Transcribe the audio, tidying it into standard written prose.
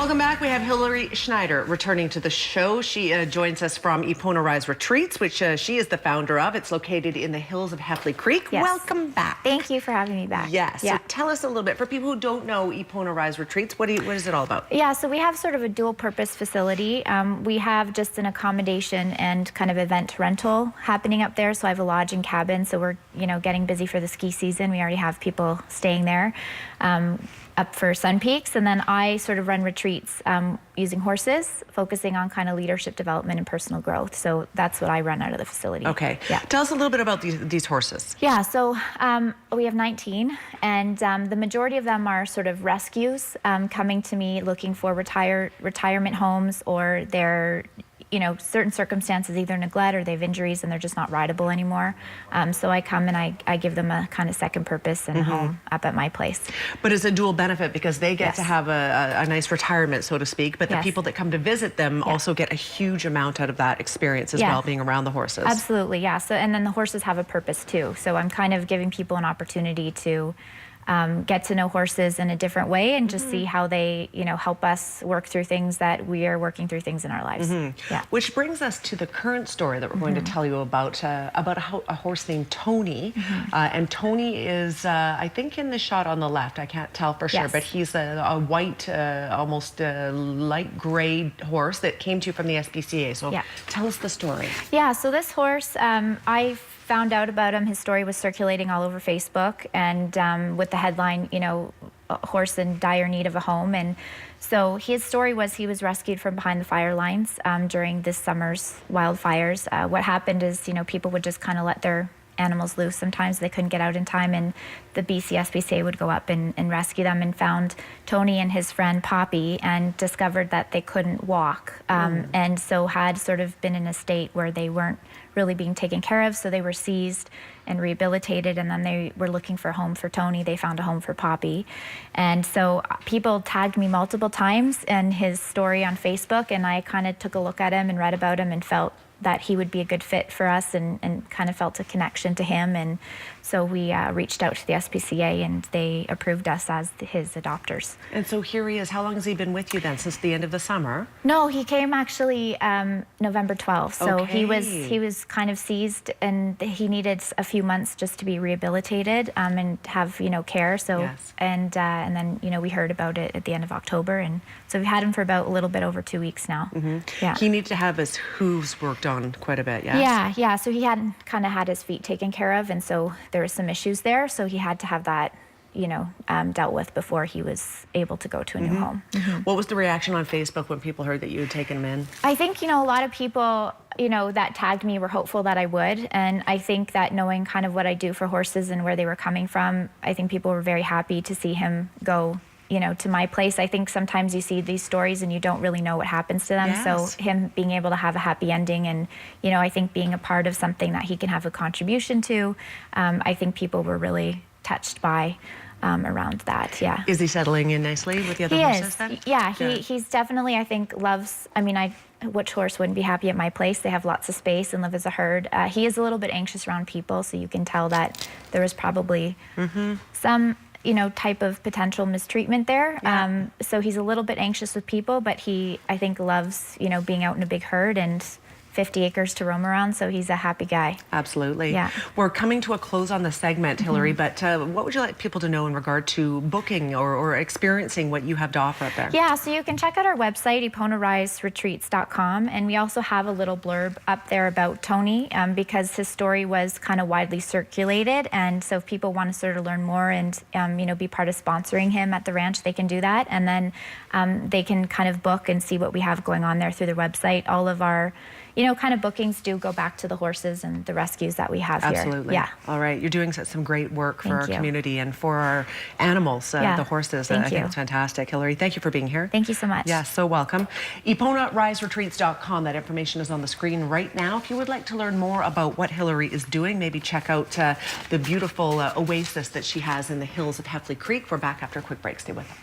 Welcome back. We have Hillary Schneider returning to the show. She joins us from Epona Rise Retreats, which she is the founder of. It's located in the hills of Heffley Creek. Yes. Welcome back. Thank you for having me back. Yes. Yeah. So tell us a little bit, for people who don't know Epona Rise Retreats, what is it all about? Yeah, so we have sort of a dual purpose facility. We have just an accommodation and kind of event rental happening up there. So I have a lodge and cabin. So we're, getting busy for the ski season. We already have people staying there. Up for Sun Peaks, and then I sort of run retreats using horses, focusing on kind of leadership development and personal growth. So that's what I run out of the facility. Okay. Yeah. Tell us a little bit about these horses. Yeah, so we have 19, and the majority of them are sort of rescues coming to me looking for retirement homes, or they're certain circumstances, either neglect or they have injuries and they're just not rideable anymore. So I come and I give them a kind of second purpose and home up at my place. But it's a dual benefit because they get Yes. to have a nice retirement, so to speak, but the Yes. people that come to visit them also get a huge amount out of that experience as well, being around the horses. Absolutely, yeah. So, and then the horses have a purpose too. So I'm kind of giving people an opportunity to get to know horses in a different way and just see how they, help us work through things that we are working through things in our lives. Yeah. Which brings us to the current story that we're going to tell you about a horse named Tony. And Tony is, I think, in the shot on the left. I can't tell for sure, but he's a white, almost light gray horse that came to you from the SPCA. So tell us the story. Yeah, so this horse, I found out about him. His story was circulating all over Facebook, and with the headline, a horse in dire need of a home. And so his story was he was rescued from behind the fire lines during this summer's wildfires. What happened is, people would just kind of let their animals loose. Sometimes they couldn't get out in time, and the BC SPCA would go up and rescue them, and found Tony and his friend Poppy and discovered that they couldn't walk, and so had sort of been in a state where they weren't really being taken care of. So they were seized and rehabilitated, and then they were looking for a home for Tony. They found a home for Poppy. And so people tagged me multiple times in his story on Facebook, and I kind of took a look at him and read about him and felt that he would be a good fit for us, and kind of felt a connection to him. And so we reached out to the SPCA, and they approved us as his adopters. And so here he is. How long has he been with you then, since the end of the summer? No, he came actually November 12th. So he was kind of seized, and he needed a few months just to be rehabilitated and have care. So and then we heard about it at the end of October, and so we've had him for about a little bit over 2 weeks now. Yeah. He needed to have his hooves worked on quite a bit, yes? Yeah. So he hadn't kind of had his feet taken care of, and so there were some issues there. So he had to have that, dealt with before he was able to go to a new home. What was the reaction on Facebook when people heard that you had taken him in? I think, a lot of people, that tagged me were hopeful that I would. And I think that knowing kind of what I do for horses and where they were coming from, I think people were very happy to see him go to my place. I think sometimes you see these stories and you don't really know what happens to them. Yes. So him being able to have a happy ending, and, I think being a part of something that he can have a contribution to, I think people were really touched by around that, yeah. Is he settling in nicely with the other horses then? Yeah, he's definitely, I think, loves, which horse wouldn't be happy at my place? They have lots of space and live as a herd. He is a little bit anxious around people, so you can tell that there was probably some type of potential mistreatment there. So he's a little bit anxious with people, but he, I think, loves, being out in a big herd and 50 acres to roam around, so he's a happy guy. Absolutely. Yeah. We're coming to a close on the segment, Hillary, but what would you like people to know in regard to booking or experiencing what you have to offer up there? Yeah, so you can check out our website, eponariseretreats.com, and we also have a little blurb up there about Tony, because his story was kind of widely circulated, and so if people want to sort of learn more and be part of sponsoring him at the ranch, they can do that, and then they can kind of book and see what we have going on there through the website. All of our kind of bookings do go back to the horses and the rescues that we have here. Absolutely. Yeah. All right. You're doing some great work for our community and for our animals, the horses. I think it's fantastic. Hillary, thank you for being here. Thank you so much. Yeah, so welcome. EponaRiseRetreats.com. That information is on the screen right now. If you would like to learn more about what Hillary is doing, maybe check out the beautiful oasis that she has in the hills of Heffley Creek. We're back after a quick break. Stay with us.